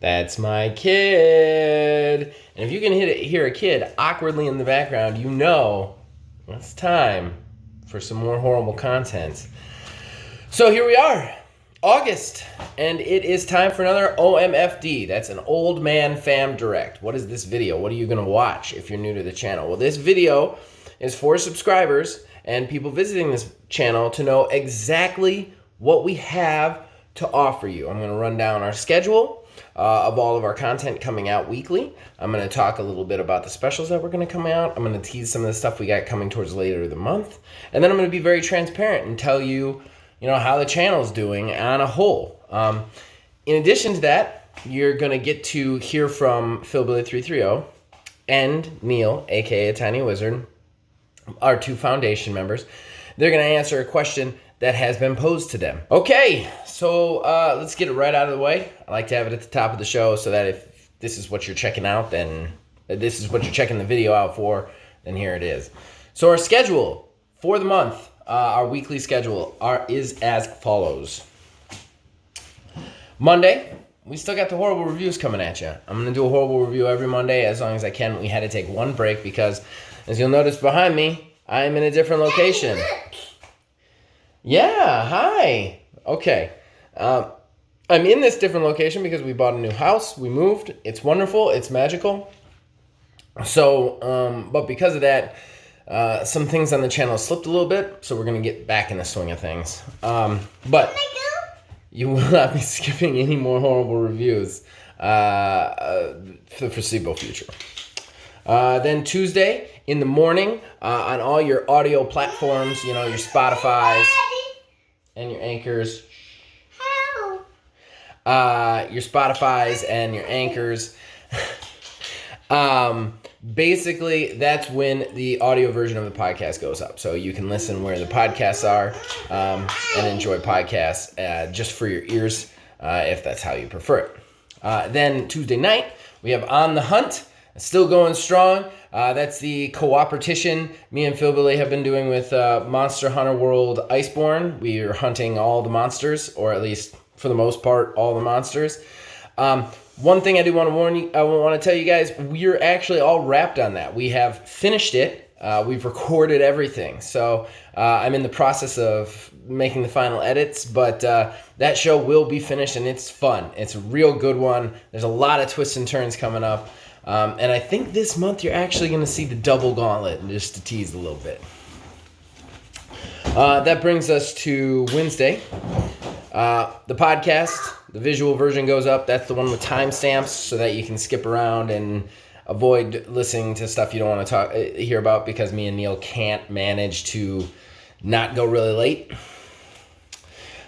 That's my kid. And if you can hear a kid awkwardly in the background, you know it's time for some more horrible content. So here we are, August, and it is time for another OMFD. That's an Old Man Fam Direct. What is this video? What are you going to watch if you're new to the channel? Well, this video is for subscribers and people visiting this channel to know exactly what we have to offer you. I'm going to run down our schedule of all of our content coming out weekly. I'm going to talk a little bit about the specials that we're going to come out. I'm going to tease some of the stuff we got coming towards later the month. And then I'm going to be very transparent and tell you, how the channel's doing on a whole. In addition to that, you're going to get to hear from Philbilly330 and Neil, aka Tiny Wizard, our two foundation members. They're going to answer a question that has been posed to them. Okay, so let's get it right out of the way. I like to have it at the top of the show so that if this is what you're checking out, then this is what you're checking the video out for, then here it is. So our schedule for the month, our weekly schedule is as follows. Monday, we still got the horrible reviews coming at you. I'm going to do a horrible review every Monday as long as I can. We had to take one break because, as you'll notice behind me, I am in a different location. Yeah, hi. Okay. I'm in this different location because we bought a new house. We moved. It's wonderful. It's magical. So, but because of that, some things on the channel slipped a little bit, so we're going to get back in the swing of things. But you will not be skipping any more horrible reviews for the foreseeable future. Then Tuesday in the morning on all your audio platforms, your Spotify's and your Anchors. Your Spotify's and your Anchors. Basically, that's when the audio version of the podcast goes up. So you can listen where the podcasts are and enjoy podcasts just for your ears if that's how you prefer it. Then Tuesday night, we have On the Hunt. Still going strong. That's the cooperation me and Philbilly have been doing with Monster Hunter World Iceborne. We are hunting all the monsters, or at least for the most part, all the monsters. One thing I do want to warn you, I want to tell you guys, we're actually all wrapped on that. We have finished it. We've recorded everything. So I'm in the process of making the final edits, but that show will be finished and it's fun. It's a real good one. There's a lot of twists and turns coming up. And I think this month you're actually going to see the double gauntlet, just to tease a little bit. That brings us to Wednesday. The podcast, the visual version goes up. That's the one with timestamps so that you can skip around and avoid listening to stuff you don't want to hear about because me and Neil can't manage to not go really late.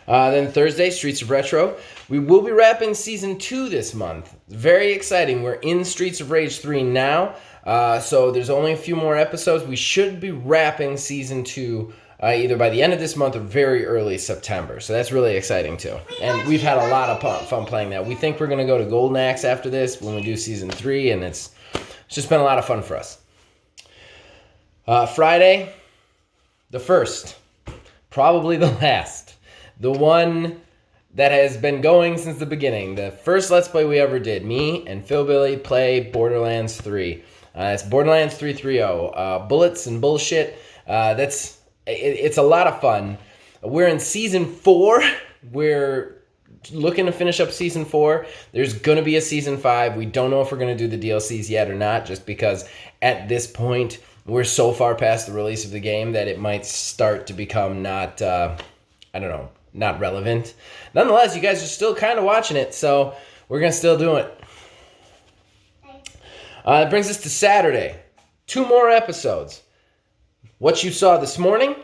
Then Thursday, Streets of Retro. We will be wrapping Season 2 this month. Very exciting. We're in Streets of Rage 3 now, so there's only a few more episodes. We should be wrapping Season 2 either by the end of this month or very early September, so that's really exciting too. And we've had a lot of fun playing that. We think we're going to go to Golden Axe after this when we do Season 3, and it's just been a lot of fun for us. Friday, the first, probably the last, the one that has been going since the beginning. The first Let's Play we ever did. Me and Philbilly play Borderlands 3. It's Borderlands 330. Bullets and bullshit. It's a lot of fun. We're in Season 4. We're looking to finish up Season 4. There's going to be a Season 5. We don't know if we're going to do the DLCs yet or not, just because at this point, we're so far past the release of the game that it might start to become not relevant. Nonetheless, you guys are still kind of watching it, so we're going to still do it. It brings us to Saturday. 2 more episodes. What you saw this morning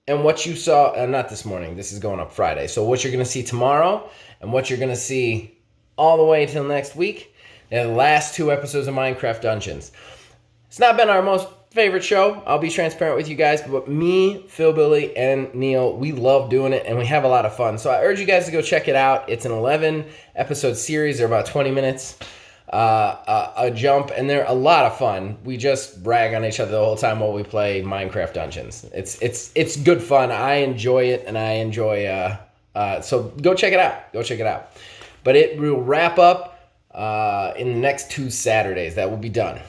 and what you saw, not this morning, this is going up Friday. So what you're going to see tomorrow and what you're going to see all the way till next week. And the last 2 episodes of Minecraft Dungeons. It's not been our most favorite show. I'll be transparent with you guys, but me, Philbilly, and Neil, we love doing it, and we have a lot of fun. So I urge you guys to go check it out. It's an 11-episode series. They're about 20 minutes a jump, and they're a lot of fun. We just brag on each other the whole time while we play Minecraft Dungeons. It's good fun. I enjoy it, and I enjoy. So go check it out. Go check it out. But it will wrap up in the next 2 Saturdays. That will be done.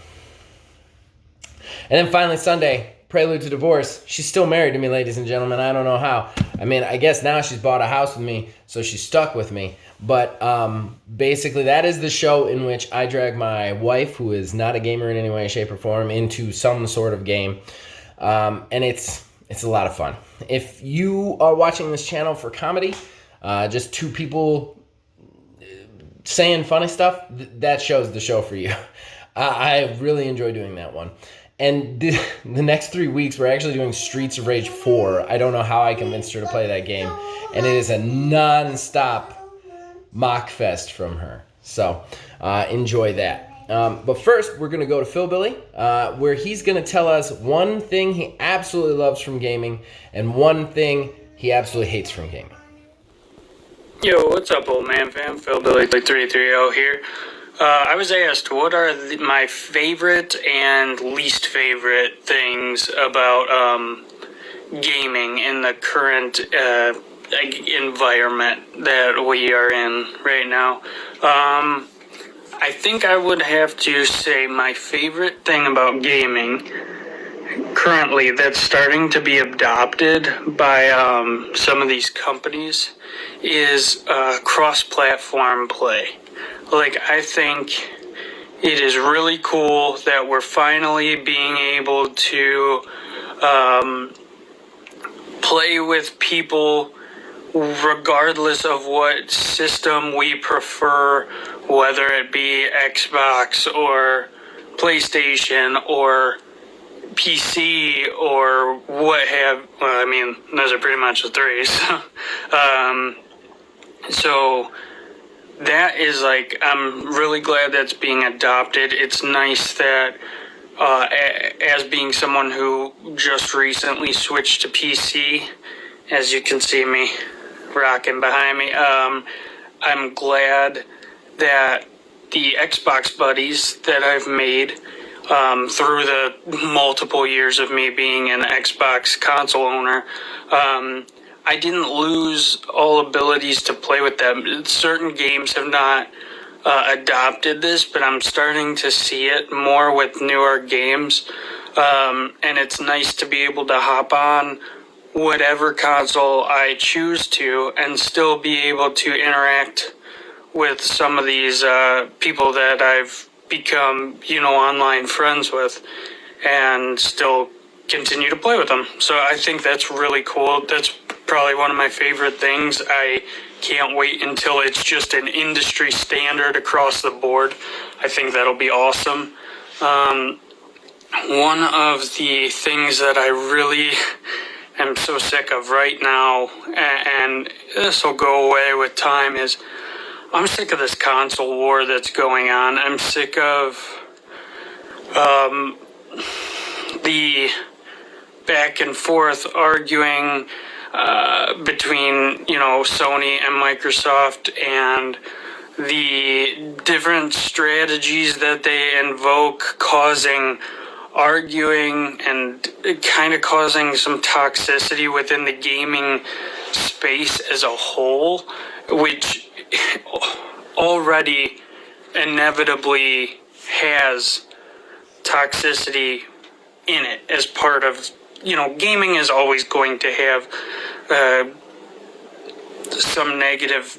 And then finally Sunday, prelude to divorce. She's still married to me, ladies and gentlemen. I don't know how. I mean, I guess now she's bought a house with me, so she's stuck with me. But basically, that is the show in which I drag my wife, who is not a gamer in any way, shape, or form, into some sort of game. And it's a lot of fun. If you are watching this channel for comedy, just two people saying funny stuff, that show's the show for you. I really enjoy doing that one. And the next 3 weeks, we're actually doing Streets of Rage 4. I don't know how I convinced her to play that game. And it is a non-stop mock fest from her. So enjoy that. But first, we're going to go to Phil Billy, where he's going to tell us one thing he absolutely loves from gaming and one thing he absolutely hates from gaming. Yo, what's up, old man fam? Phil Billy 330 here. I was asked what are my favorite and least favorite things about gaming in the current environment that we are in right now. I think I would have to say my favorite thing about gaming currently that's starting to be adopted by some of these companies is cross-platform play. Like, I think it is really cool that we're finally being able to play with people regardless of what system we prefer, whether it be Xbox or PlayStation or PC or what have. Well, I mean, those are pretty much the three. So that is like, I'm really glad that's being adopted. It's nice that as being someone who just recently switched to PC, as you can see me rocking behind me, I'm glad that the Xbox buddies that I've made through the multiple years of me being an Xbox console owner, I didn't lose all abilities to play with them. Certain games have not adopted this, but I'm starting to see it more with newer games. And it's nice to be able to hop on whatever console I choose to and still be able to interact with some of these people that I've become, online friends with, and still continue to play with them. So I think that's really cool. That's probably one of my favorite things. I can't wait until it's just an industry standard across the board. I think that'll be awesome. One of the things that I really am so sick of right now, and this will go away with time, is I'm sick of this console war that's going on. I'm sick of the back and forth arguing between, Sony and Microsoft, and the different strategies that they invoke, causing arguing and kind of causing some toxicity within the gaming space as a whole, which already inevitably has toxicity in it as part of, gaming is always going to have some negative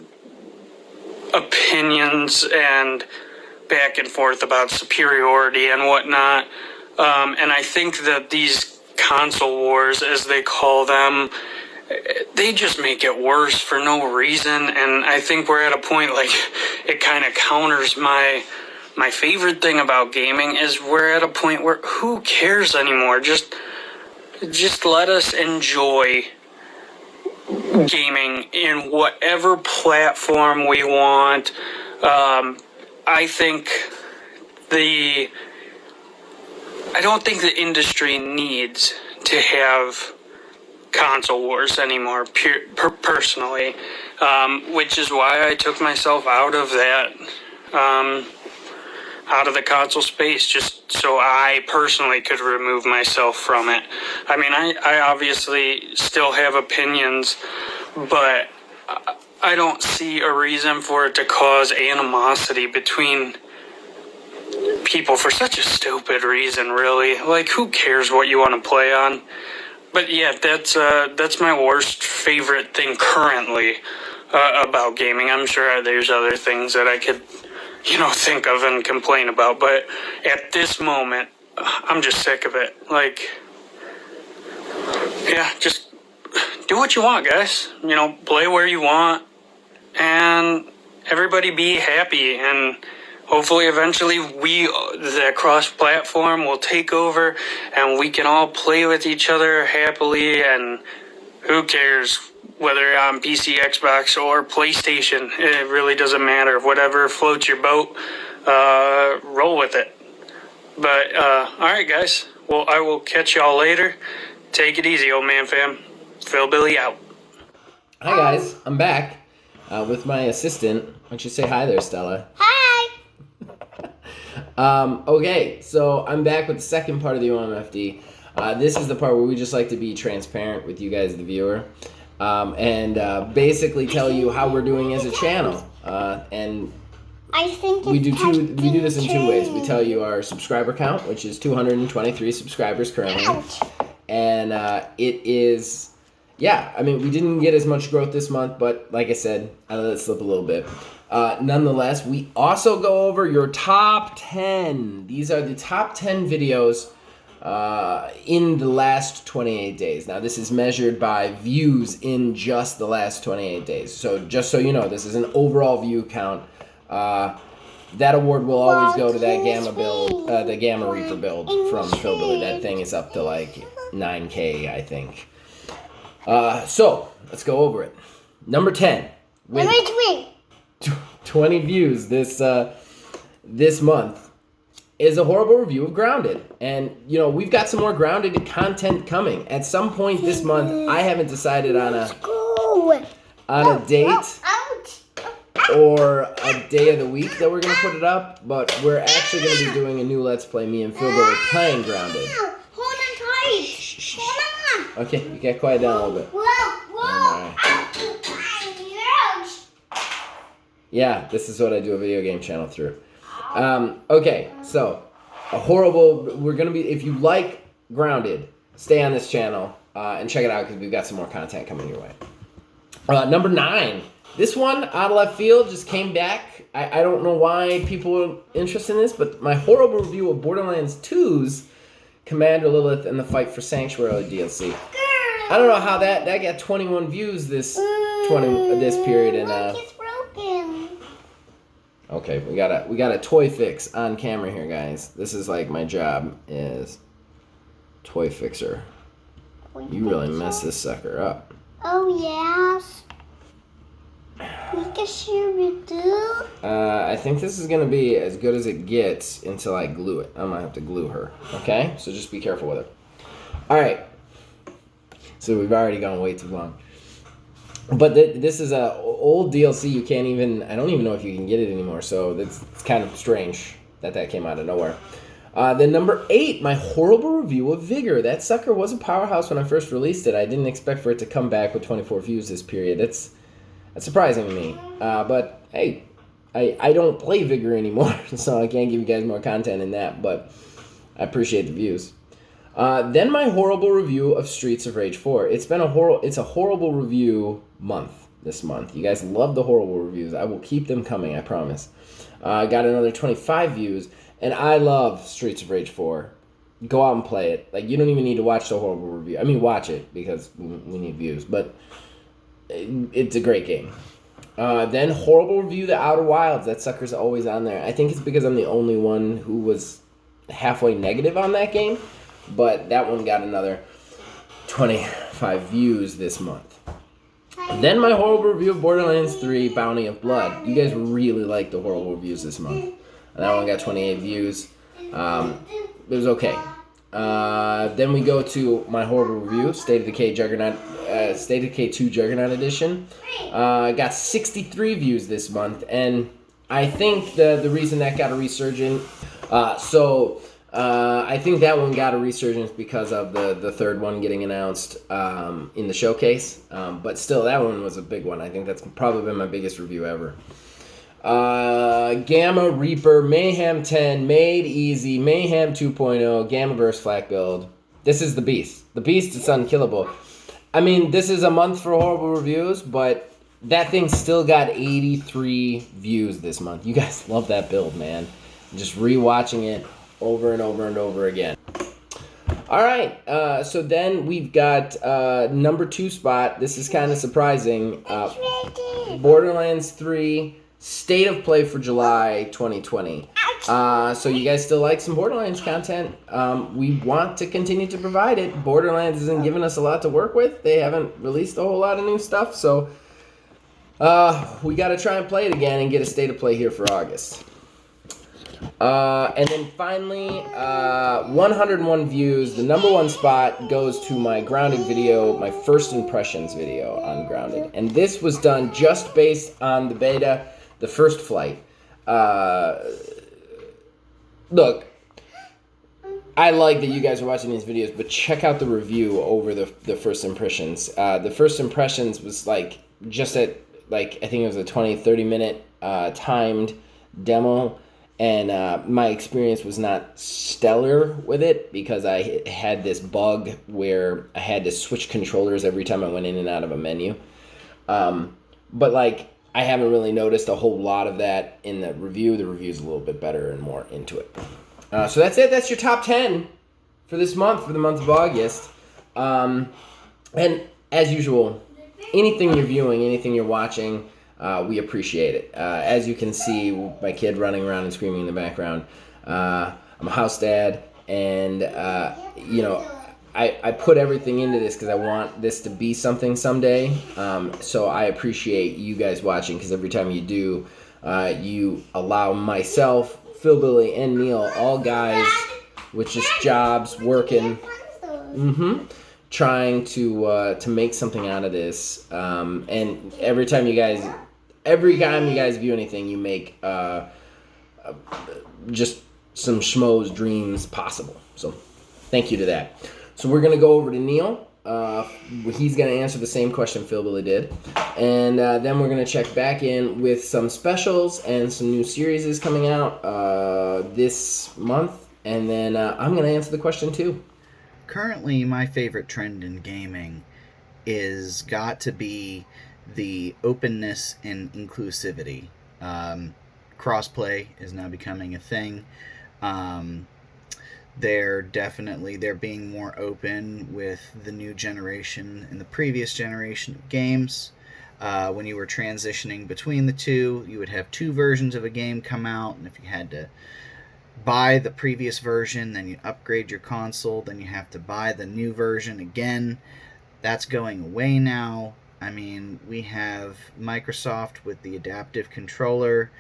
opinions and back and forth about superiority and whatnot. And I think that these console wars, as they call them, they just make it worse for no reason. And I think we're at a point, like, it kind of counters my favorite thing about gaming is we're at a point where who cares anymore? Just let us enjoy gaming in whatever platform we want. I don't think the industry needs to have console wars anymore, personally, which is why I took myself out of that, out of the console space, just so I personally could remove myself from it. I mean, I obviously still have opinions, but I don't see a reason for it to cause animosity between people for such a stupid reason, really. Like, who cares what you want to play on? But yeah, that's my worst favorite thing currently about gaming. I'm sure there's other things that I could, think of and complain about, but at this moment, I'm just sick of it. Like, yeah, just do what you want, guys. Play where you want, and everybody be happy, and hopefully eventually the cross-platform will take over, and we can all play with each other happily, and who cares whether on PC, Xbox, or PlayStation. It really doesn't matter. Whatever floats your boat, roll with it. But, alright guys, well, I will catch y'all later. Take it easy, old man fam. Phil Billy out. Hi guys, I'm back with my assistant. Why don't you say hi there, Stella? Hi! Okay, so I'm back with the second part of the OMFD. This is the part where we just like to be transparent with you guys, the viewer, and basically tell you how we're doing as a channel. And I think we do this in two ways. We tell you our subscriber count, which is 223 subscribers currently. Ouch. And it is, yeah, I mean, we didn't get as much growth this month, but like I said, I let it slip a little bit. Nonetheless, we also go over your top 10. These are the top 10 videos in the last 28 days. Now, this is measured by views in just the last 28 days. So just so you know, this is an overall view count. That award will always go to that the Gamma Reaper build from Phil Billy. That thing is up to like 9K, I think. So let's go over it. Number 10 with 20 views this month is a horrible review of Grounded. And we've got some more Grounded content coming. At some point this month, I haven't decided on a date or a day of the week that we're going to put it up, but we're actually going to be doing a new Let's Play, me and Phil Billy playing Grounded. Hold on tight. Hold on. Okay, you get quiet down a little bit. Whoa. Yeah, this is what I do a video game channel through. Okay, so we're going to be, if you like Grounded, stay on this channel and check it out because we've got some more content coming your way. Number 9. This one, out of left field, just came back. I don't know why people are interested in this, but my horrible review of Borderlands 2's Commander Lilith and the Fight for Sanctuary DLC. I don't know how that got 21 views this period, and It's broken. okay, we got a toy fix on camera here, guys. This is like my job is toy fixer. You really messed this sucker up. Oh yes. We can share with you. I think this is gonna be as good as it gets until I glue it. I'm gonna have to glue her. Okay, so just be careful with it. All right. So we've already gone way too long. But this is a old DLC. You can't even. I don't even know if you can get it anymore. So it's kind of strange that came out of nowhere. Then number 8, my horrible review of Vigor. That sucker was a powerhouse when I first released it. I didn't expect for it to come back with 24 views this period. That's surprising to me. But hey, I don't play Vigor anymore, so I can't give you guys more content in that. But I appreciate the views. Then my horrible review of Streets of Rage 4. It's a horrible review month this month. You guys love the horrible reviews. I will keep them coming, I promise. I got another 25 views, and I love Streets of Rage 4. Go out and play it. Like, you don't even need to watch the horrible review. I mean, watch it because we need views, but it's a great game. Then horrible review The Outer Wilds. That sucker's always on there. I think it's because I'm the only one who was halfway negative on that game. But that one got another 25 views this month. Then my horrible review of Borderlands 3 Bounty of Blood. You guys really liked the horrible reviews this month. And that one got 28 views. It was okay. Then we go to my horrible review, State of Decay 2 Juggernaut Edition. Got 63 views this month. And I think the reason that got a resurgence, I think that one got a resurgence because of the third one getting announced in the showcase. But still, that one was a big one. I think that's probably been my biggest review ever. Gamma Reaper, Mayhem 10, Made Easy, Mayhem 2.0, Gamma Burst Flak Build. This is the beast. The beast is unkillable. I mean, this is a month for horrible reviews, but that thing still got 83 views this month. You guys love that build, man. Just rewatching it over and over and over again. All right, so then we've got number 2 spot. This is kind of surprising. Borderlands 3 State of Play for July 2020. So you guys still like some Borderlands content. We want to continue to provide it. Borderlands isn't giving us a lot to work with. They haven't released a whole lot of new stuff, so we got to try and play it again and get a State of Play here for August. And then finally, 101 views. The number 1 spot goes to my Grounded video, my first impressions video on Grounded. And this was done just based on the beta, the first flight. Look, I like that you guys are watching these videos, but check out the review over the first impressions. The first impressions was like just at, like, I think it was a 20-30 minute timed demo. And my experience was not stellar with it because I had this bug where I had to switch controllers every time I went in and out of a menu. But like, I haven't really noticed a whole lot of that in the review. The review's a little bit better and more into it. So that's it. That's your top 10 for this month, for the month of August. And as usual, anything you're viewing, anything you're watching, we appreciate it. As you can see, my kid running around and screaming in the background. I'm a house dad, and you know, I put everything into this because I want this to be something someday. So I appreciate you guys watching, because every time you do, you allow myself, Phil, Billy, and Neil, all guys with just jobs, working, trying to make something out of this. And every time you guys view anything, you make just some schmoes dreams possible. So thank you to that. So we're going to go over to Neil. He's going to answer the same question Phil Billy did. And then we're going to check back in with some specials and some new series coming out this month. And then I'm going to answer the question too. Currently, my favorite trend in gaming is got to be the openness and inclusivity. Crossplay is now becoming a thing. They're being more open with the new generation and the previous generation of games. When you were transitioning between the two, you would have 2 versions of a game come out, and if you had to buy the previous version, then you upgrade your console, then you have to buy the new version again. That's going away now. I mean, we have Microsoft with the adaptive controller.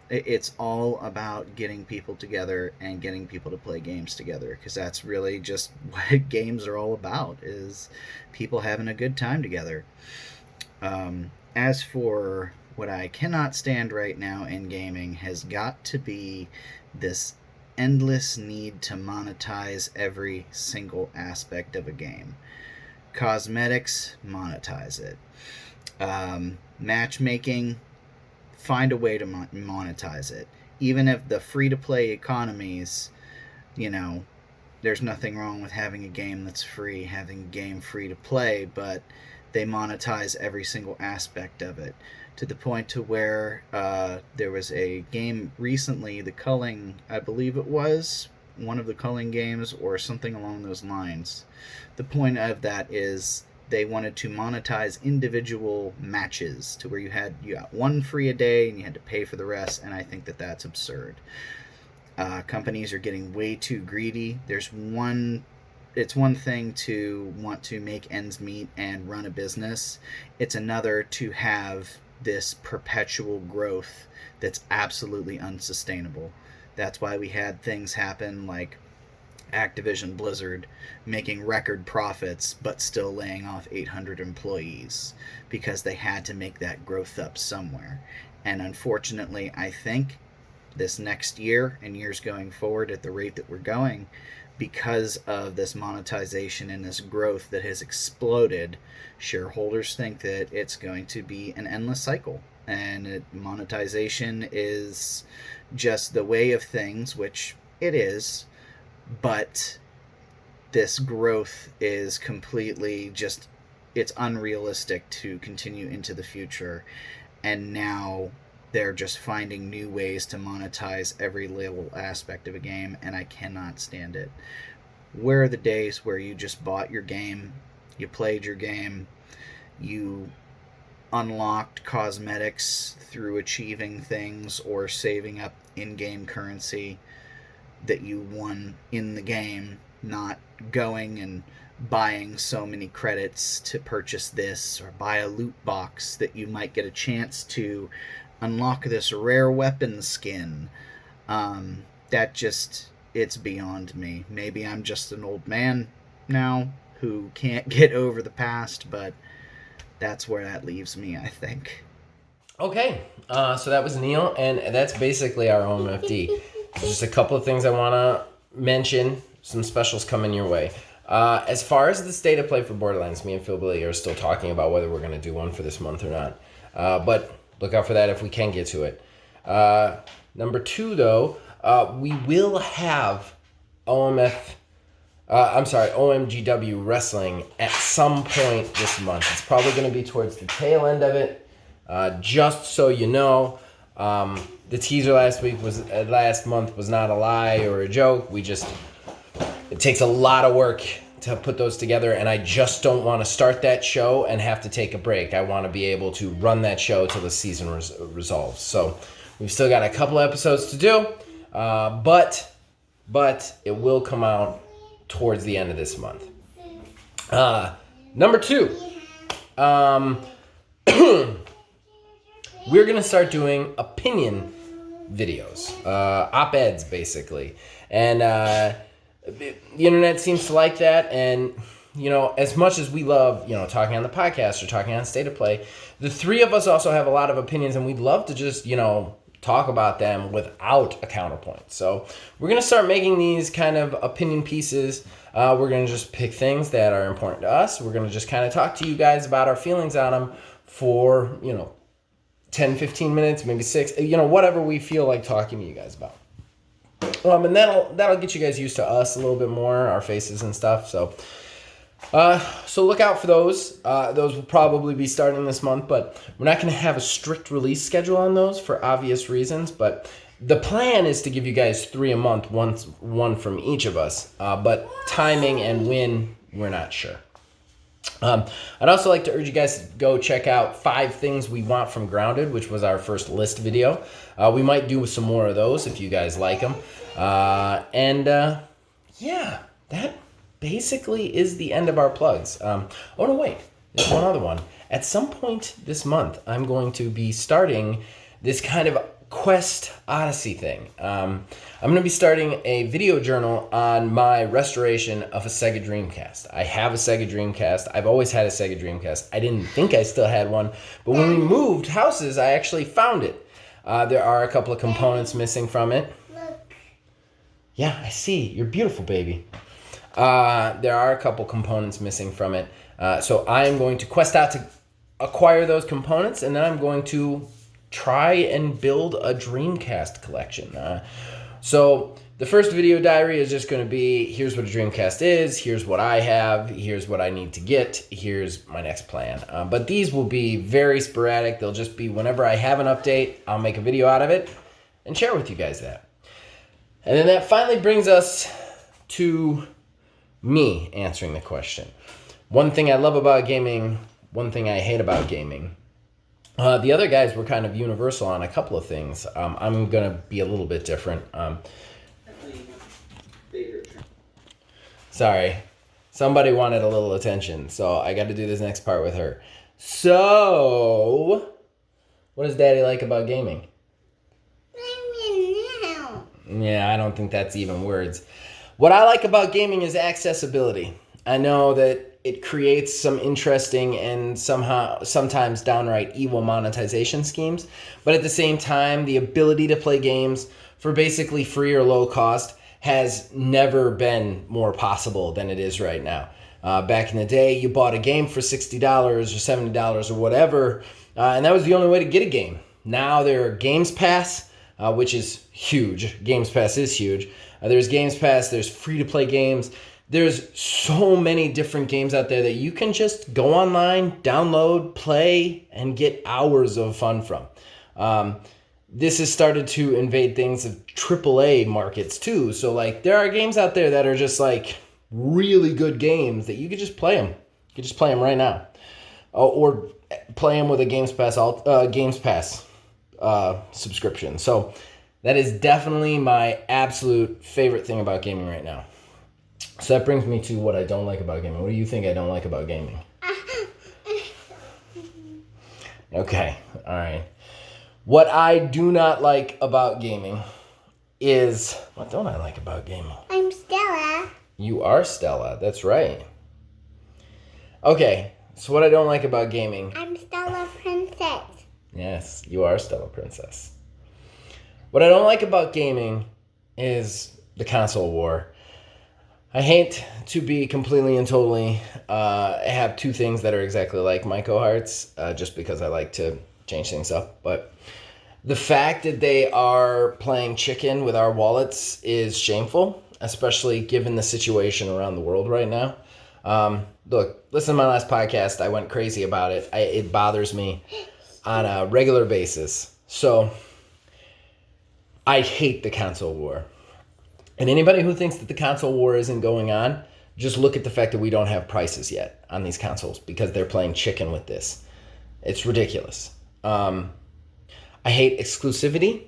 It's all about getting people together and getting people to play games together, because that's really just what games are all about, is people having a good time together. As for what I cannot stand right now in gaming, has got to be this endless need to monetize every single aspect of a game. Cosmetics, monetize it. Matchmaking, find a way to monetize it. Even if the free-to-play economies, you know, there's nothing wrong with having a game that's free, having a game free to play, but they monetize every single aspect of it, to the point to where there was a game recently, the Culling, I believe it was, one of the Culling games or something along those lines. The point of that is they wanted to monetize individual matches to where you got 1 free a day and you had to pay for the rest, and I think that that's absurd. Companies are getting way too greedy. It's one thing to want to make ends meet and run a business. It's another to have this perpetual growth that's absolutely unsustainable. That's why we had things happen like Activision Blizzard making record profits but still laying off 800 employees, because they had to make that growth up somewhere. And unfortunately, I think this next year and years going forward at the rate that we're going, because of this monetization and this growth that has exploded, shareholders think that it's going to be an endless cycle. And monetization is just the way of things, which it is, but this growth is completely just, it's unrealistic to continue into the future. And now they're just finding new ways to monetize every little aspect of a game, and I cannot stand it. Where are the days where you just bought your game, you played your game, you unlocked cosmetics through achieving things or saving up in-game currency that you won in the game, not going and buying so many credits to purchase this or buy a loot box that you might get a chance to unlock this rare weapon skin. That just, it's beyond me. Maybe I'm just an old man now who can't get over the past, but that's where that leaves me, I think. Okay, so that was Neil, and that's basically our OMFD. Just a couple of things I want to mention. Some specials coming your way. As far as the state of play for Borderlands, me and Phil Billy are still talking about whether we're going to do one for this month or not. But look out for that if we can get to it. Number 2, though, we will have OMGW wrestling at some point this month. It's probably going to be towards the tail end of it. Just so you know, the teaser last month was not a lie or a joke. It takes a lot of work to put those together, and I just don't want to start that show and have to take a break. I want to be able to run that show till the season resolves. So we've still got a couple episodes to do, but it will come out towards the end of this month. Number 2, we're going to start doing opinion videos, op-eds basically. And the internet seems to like that, and as much as we love talking on the podcast or talking on State of Play, the 3 of us also have a lot of opinions, and we'd love to just talk about them without a counterpoint. So we're going to start making these kind of opinion pieces. We're going to just pick things that are important to us. We're going to just kind of talk to you guys about our feelings on them for 10, 15 minutes, maybe 6, whatever we feel like talking to you guys about. And that'll get you guys used to us a little bit more, our faces and stuff. So look out for those. Those will probably be starting this month, but we're not going to have a strict release schedule on those for obvious reasons. But the plan is to give you guys 3 a month, one from each of us. But timing and when, we're not sure. I'd also like to urge you guys to go check out 5 Things We Want from Grounded, which was our first list video. We might do some more of those if you guys like them. Yeah, that basically is the end of our plugs. Oh no, wait, there's one other one. At some point this month, I'm going to be starting this kind of Quest Odyssey thing. I'm going to be starting a video journal on my restoration of a Sega Dreamcast. I have a Sega Dreamcast. I've always had a Sega Dreamcast. I didn't think I still had one, but when we moved houses, I actually found it. There are a couple of components missing from it. Yeah, I see. You're beautiful, baby. There are a couple components missing from it. So I am going to quest out to acquire those components, and then I'm going to try and build a Dreamcast collection. So the first video diary is just going to be, here's what a Dreamcast is, here's what I have, here's what I need to get, here's my next plan. But these will be very sporadic. They'll just be whenever I have an update, I'll make a video out of it and share with you guys that. And then that finally brings us to me answering the question. One thing I love about gaming, one thing I hate about gaming. The other guys were kind of universal on a couple of things. I'm going to be a little bit different. Sorry. Somebody wanted a little attention, so I got to do this next part with her. So, what does Daddy like about gaming? Yeah, I don't think that's even words. What I like about gaming is accessibility. I know that it creates some interesting and sometimes downright evil monetization schemes. But at the same time, the ability to play games for basically free or low cost has never been more possible than it is right now. Back in the day, you bought a game for $60 or $70 or whatever, and that was the only way to get a game. Now there are Games Pass, which is huge. Games Pass is huge. There's Games Pass, there's free-to-play games. There's so many different games out there that you can just go online, download, play, and get hours of fun from. This has started to invade things of AAA markets too. So like there are games out there that are just like really good games that you could just play them. You could just play them right now, or play them with a Games Pass subscription. So that is definitely my absolute favorite thing about gaming right now. So that brings me to what I don't like about gaming. What do you think I don't like about gaming? Okay, all right. What I do not like about gaming is... What don't I like about gaming? I'm Stella. You are Stella, that's right. Okay, so what I don't like about gaming... I'm Stella Princess. Yes, you are Stella Princess. What I don't like about gaming is the console war. I hate to be completely and totally have two things that are exactly like my cohorts, just because I like to change things up. But the fact that they are playing chicken with our wallets is shameful, especially given the situation around the world right now. Look, listen to my last podcast. I went crazy about it. It bothers me on a regular basis. So I hate the console war. And anybody who thinks that the console war isn't going on, just look at the fact that we don't have prices yet on these consoles because they're playing chicken with this. It's ridiculous. I hate exclusivity,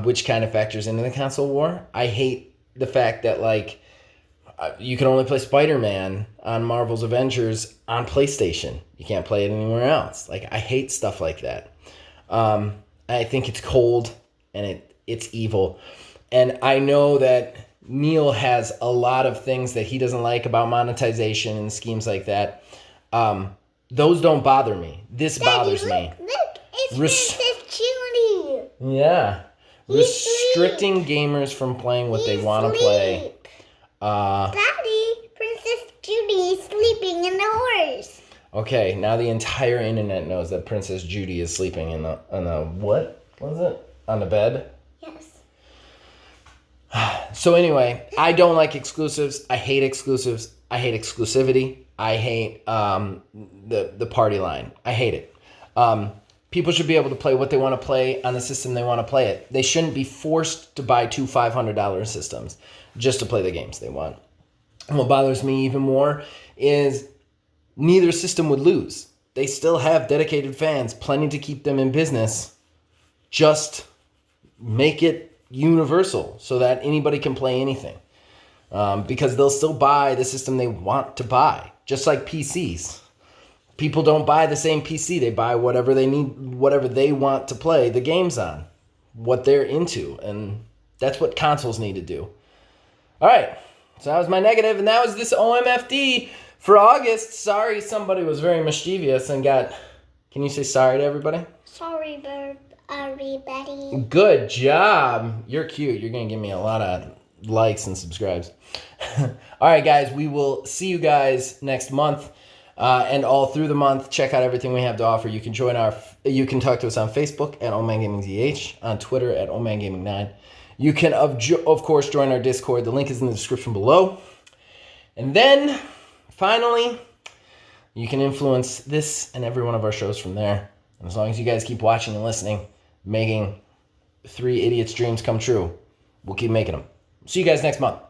which kind of factors into the console war. I hate the fact that like you can only play Spider-Man on Marvel's Avengers on PlayStation. You can't play it anywhere else. Like I hate stuff like that. I think it's cold and it's evil. And I know that Neil has a lot of things that he doesn't like about monetization and schemes like that. Those don't bother me. This bothers me. Look, it's Princess Judy. Yeah. Restricting gamers from playing what they want to play. Daddy, Princess Judy is sleeping in the horse. Okay, now the entire internet knows that Princess Judy is sleeping in the what was it? On the bed? Yes. So anyway, I don't like exclusives. I hate exclusives. I hate exclusivity. I hate the party line. I hate it. People should be able to play what they want to play on the system they want to play it. They shouldn't be forced to buy two $500 systems just to play the games they want. And what bothers me even more is neither system would lose. They still have dedicated fans, plenty to keep them in business. Just make it universal so that anybody can play anything. Because they'll still buy the system they want to buy, just like PCs. People don't buy the same PC. They buy whatever they need, whatever they want to play the games on, what they're into. And that's what consoles need to do. All right. So that was my negative, and that was this OMFD for August. Sorry, somebody was very mischievous and got... Can you say sorry to everybody? Sorry, everybody. Good job. You're cute. You're going to give me a lot of likes and subscribes. All right, guys. We will see you guys next month. And all through the month, check out everything we have to offer. You can you can talk to us on Facebook at OManGamingZH, on Twitter at OManGaming9. You can, of course, join our Discord. The link is in the description below. And then, finally, you can influence this and every one of our shows from there. And as long as you guys keep watching and listening, making 3 idiots' dreams come true, we'll keep making them. See you guys next month.